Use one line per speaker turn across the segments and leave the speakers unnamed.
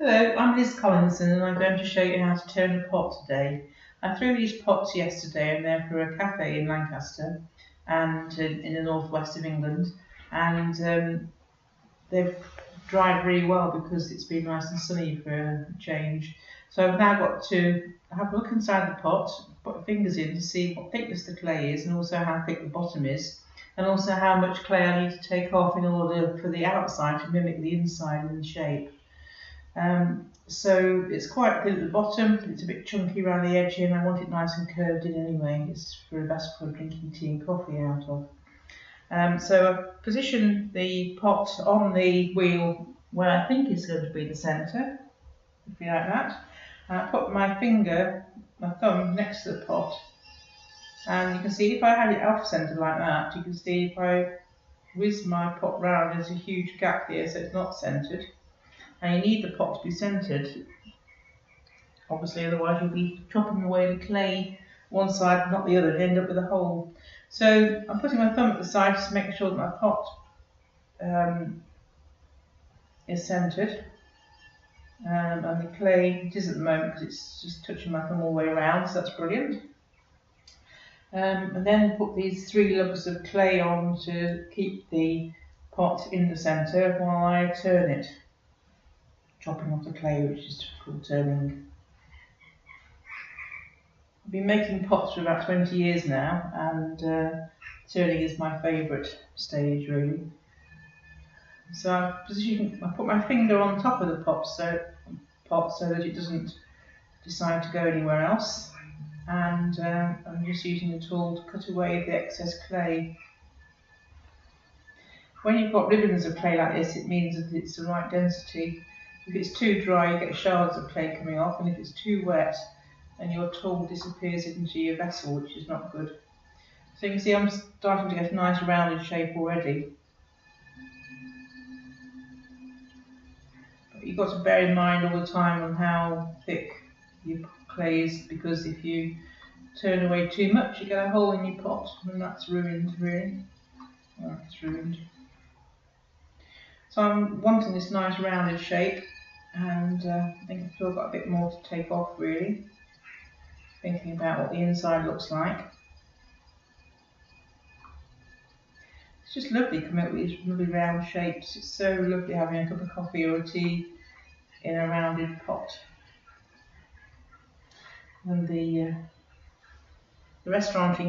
Hello, I'm Liz Collinson and I'm going to show you how to turn a pot today. I threw these pots yesterday and they're for a cafe in Lancaster and in the northwest of England, and they've dried really well because it's been nice and sunny for a change. So I've now got to have a look inside the pot, put my fingers in to see what thickness the clay is and also how thick the bottom is, and also how much clay I need to take off in order for the outside to mimic the inside in the shape. So it's quite good at the bottom, it's a bit chunky around the edge here and I want it nice and curved in anyway. It's best for drinking tea and coffee out of. So I've positioned the pot on the wheel where I think is going to be the centre, if you like that. And I put my thumb next to the pot, and you can see if I had it off centre like that, you can see if I whiz my pot round, there's a huge gap here so it's not centred. And you need the pot to be centred, obviously, otherwise you'll be chopping away the clay one side, not the other, and end up with a hole. So I'm putting my thumb at the side just to make sure that my pot is centred. And the clay, it is at the moment because it's just touching my thumb all the way around, so that's brilliant. And then put these 3 lugs of clay on to keep the pot in the centre while I turn it. Chopping off the clay, which is called turning. I've been making pots for about 20 years now, and turning is my favourite stage really. So I put my finger on top of the pot so that it doesn't decide to go anywhere else, and I'm just using the tool to cut away the excess clay. When you've got ribbons of clay like this, it means that it's the right density. If it's too dry, you get shards of clay coming off, and if it's too wet, then your tool disappears into your vessel, which is not good. So you can see I'm starting to get a nice rounded shape already. But you've got to bear in mind all the time on how thick your clay is, because if you turn away too much, you get a hole in your pot, and that's ruined really. Well, it's ruined. So I'm wanting this nice rounded shape, and I think I've still got a bit more to take off really, thinking about what the inside looks like. It's just lovely coming up with these lovely round shapes. It's so lovely having a cup of coffee or a tea in a rounded pot. And the restaurant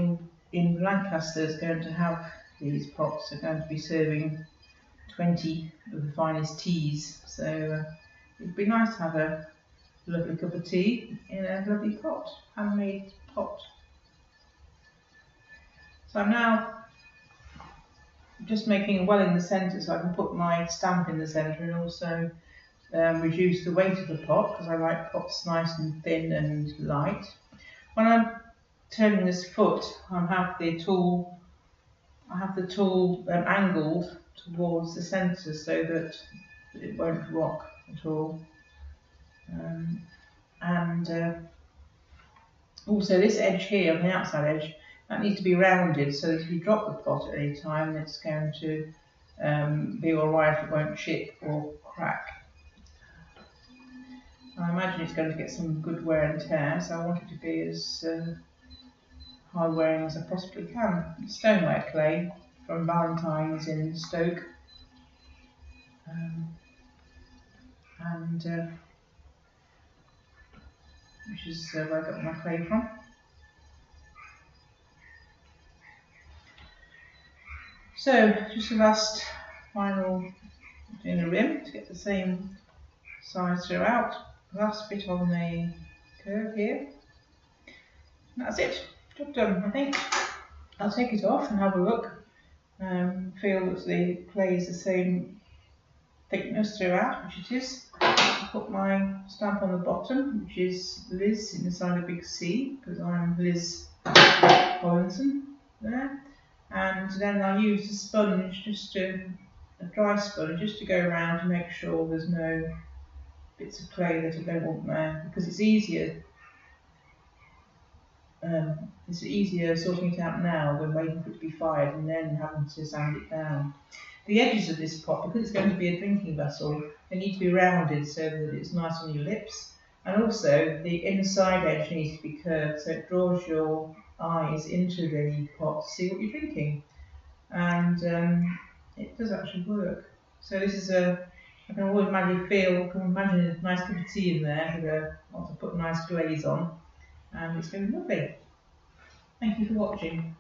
in Lancaster is going to have these pots. They're going to be serving 20 of the finest teas, so it'd be nice to have a lovely cup of tea in a lovely pot, handmade pot. So I'm now just making a well in the centre so I can put my stamp in the centre and also reduce the weight of the pot, because I like pots nice and thin and light. When I'm turning this foot, I have the tool angled towards the centre so that it won't rock at all. Also this edge here, on the outside edge, that needs to be rounded so that if you drop the pot at any time, it's going to be alright, it won't chip or crack. I imagine it's going to get some good wear and tear, so I want it to be as hard wearing as I possibly can. It's stoneware clay from Valentine's in Stoke, which is where I got my clay from. So just the last final doing the rim to get the same size throughout. Last bit on the curve here. And that's it. Job done, I think. I'll take it off and have a look. Feel that the clay is the same thickness throughout, which it is. Put my stamp on the bottom, which is Liz inside a big C, because I'm Liz Collinson there. And then I'll use the sponge, a dry sponge, just to go around to make sure there's no bits of clay that I don't want there, because it's easier sorting it out now than waiting for it to be fired and then having to sand it down. The edges of this pot, because it's going to be a drinking vessel, they need to be rounded so that it's nice on your lips. And also the inside edge needs to be curved so it draws your eyes into the pot to see what you're drinking. And it does actually work. So this is I can always imagine a nice cup of tea in there with want to put a nice glaze on, and it's going to be lovely. Thank you for watching.